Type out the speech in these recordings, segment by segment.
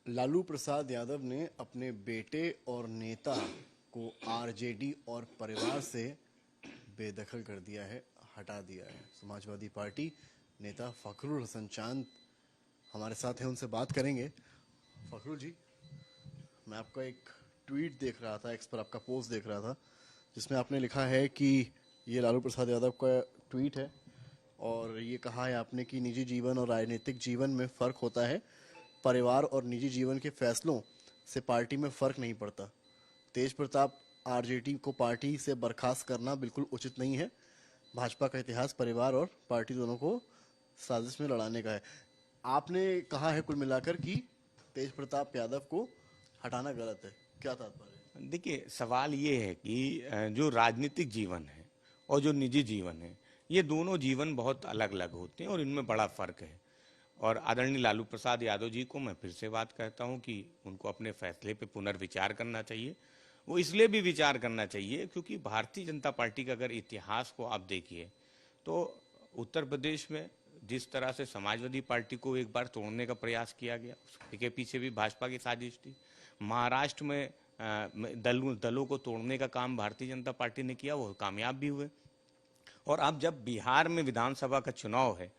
लालू प्रसाद यादव ने अपने बेटे और नेता को आरजेडी और परिवार से बेदखल कर दिया है, हटा दिया है। समाजवादी पार्टी नेता फखरुल हसन चांद हमारे साथ हैं, उनसे बात करेंगे। फखरुल जी, मैं आपका एक ट्वीट देख रहा था, एक्स पर आपका पोस्ट देख रहा था, जिसमें आपने लिखा है कि ये लालू प्रसाद यादव का ट्वीट है और ये कहा है आपने कि निजी जीवन और राजनीतिक जीवन में फ़र्क होता है। परिवार और निजी जीवन के फैसलों से पार्टी में फ़र्क नहीं पड़ता। तेज प्रताप आरजेडी को पार्टी से बर्खास्त करना बिल्कुल उचित नहीं है। भाजपा का इतिहास परिवार और पार्टी दोनों को साजिश में लड़ाने का है। आपने कहा है कुल मिलाकर कि तेज प्रताप यादव को हटाना गलत है, क्या तात्पर्य? देखिए, सवाल ये है कि जो राजनीतिक जीवन है और जो निजी जीवन है, ये दोनों जीवन बहुत अलग अलग होते हैं और इनमें बड़ा फर्क है। और आदरणीय लालू प्रसाद यादव जी को मैं फिर से बात कहता हूं कि उनको अपने फैसले पे पुनर्विचार करना चाहिए। वो इसलिए भी विचार करना चाहिए क्योंकि भारतीय जनता पार्टी का अगर इतिहास को आप देखिए तो उत्तर प्रदेश में जिस तरह से समाजवादी पार्टी को एक बार तोड़ने का प्रयास किया गया, उसके पीछे भी भाजपा की साजिश थी। महाराष्ट्र में दलों को तोड़ने का काम भारतीय जनता पार्टी ने किया, वो कामयाब भी हुए। और अब जब बिहार में विधानसभा का चुनाव है,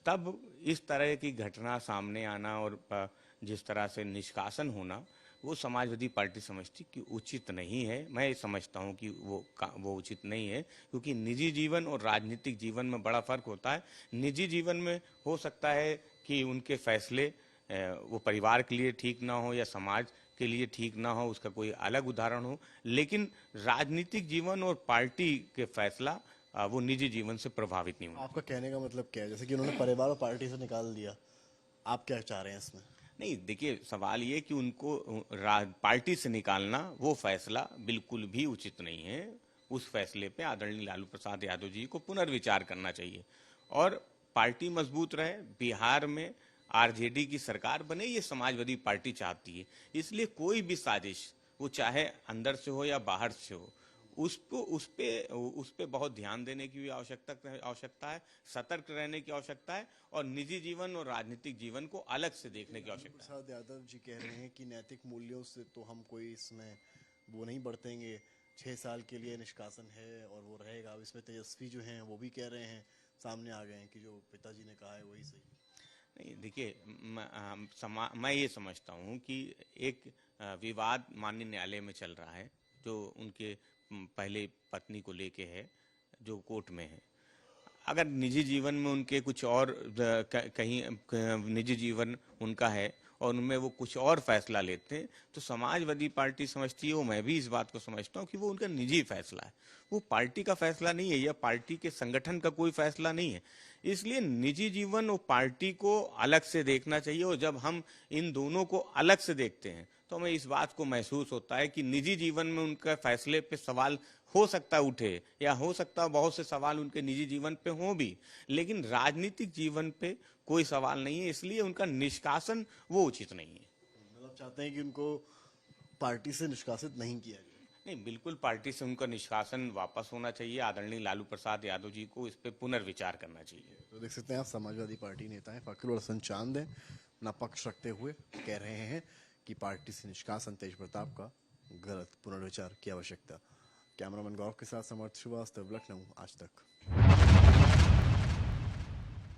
तब इस तरह की घटना सामने आना और जिस तरह से निष्कासन होना, वो समाजवादी पार्टी समझती कि उचित नहीं है। मैं समझता हूं कि वो उचित नहीं है क्योंकि निजी जीवन और राजनीतिक जीवन में बड़ा फर्क होता है। निजी जीवन में हो सकता है कि उनके फैसले वो परिवार के लिए ठीक ना हो या समाज के लिए ठीक ना हो, उसका कोई अलग उदाहरण हो, लेकिन राजनीतिक जीवन और पार्टी के फैसला वो निजी जीवन से प्रभावित नहीं होना। आपका कहने का मतलब क्या है? जैसे कि उन्होंने परिवार और पार्टी से निकाल दिया, आप क्या चाह रहे हैं इसमें? नहीं, देखिए, सवाल ये कि उनको पार्टी से निकालना वो फैसला बिल्कुल भी उचित नहीं है। उस फैसले पे आदरणीय लालू प्रसाद यादव जी को पुनर्विचार करना चाहिए और पार्टी मजबूत रहे। बिहार में आरजेडी की सरकार बने, ये समाजवादी पार्टी चाहती है। इसलिए कोई भी साजिश, वो चाहे अंदर से हो या बाहर से हो, उसको उस पे बहुत ध्यान देने की भी आवश्यकता है, सतर्क रहने की आवश्यकता है और निजी जीवन और राजनीतिक जीवन को अलग से देखने की आवश्यकता है। प्रसाद यादव जी कह रहे हैं कि नैतिक मूल्यों से तो हम कोई इसमें वो नहीं बरतेंगे। 6 साल के लिए निष्कासन है और वो रहेगा। अब इसमें तेजस्वी जो हैं वो भी कह रहे हैं, सामने आ गए हैं कि जो पिताजी ने कहा है वही सही। नहीं, देखिए, मैं ये समझता हूँ कि एक विवाद माननीय न्यायालय में चल रहा है जो उनके पहले पत्नी को लेके है, जो कोर्ट में है। अगर निजी जीवन में उनके कुछ और कहीं निजी जीवन उनका है और उनमें वो कुछ और फैसला लेते हैं तो समाजवादी पार्टी समझती है, वो मैं भी इस बात को समझता हूँ कि वो उनका निजी फैसला है, वो पार्टी का फैसला नहीं है या पार्टी के संगठन का कोई फैसला नहीं है। इसलिए निजी जीवन और पार्टी को अलग से देखना चाहिए और जब हम इन दोनों को अलग से देखते हैं तो हमें इस बात को महसूस होता है कि निजी जीवन में उनका फैसले पे सवाल हो सकता उठे या हो सकता बहुत से सवाल उनके निजी जीवन पे हो भी, लेकिन राजनीतिक जीवन पे कोई सवाल नहीं है, इसलिए उनका निष्कासन वो उचित नहीं है। मतलब चाहते हैं कि उनको पार्टी से निष्कासित नहीं किया जाए? नहीं, बिल्कुल पार्टी से उनका निष्कासन वापस होना चाहिए। आदरणीय लालू प्रसाद यादव जी को इस पे पुनर्विचार करना चाहिए। तो देख सकते हैं आप, समाजवादी पार्टी नेता हैं फखरुल हसन चांद हैं, अपना पक्ष रखते हुए कह रहे हैं कि पार्टी से निष्कासन तेज प्रताप का गलत, पुनर्विचार की आवश्यकता। कैमरामैन गौरव के साथ समर्थ श्रीवास्तव, लखनऊ, आज तक।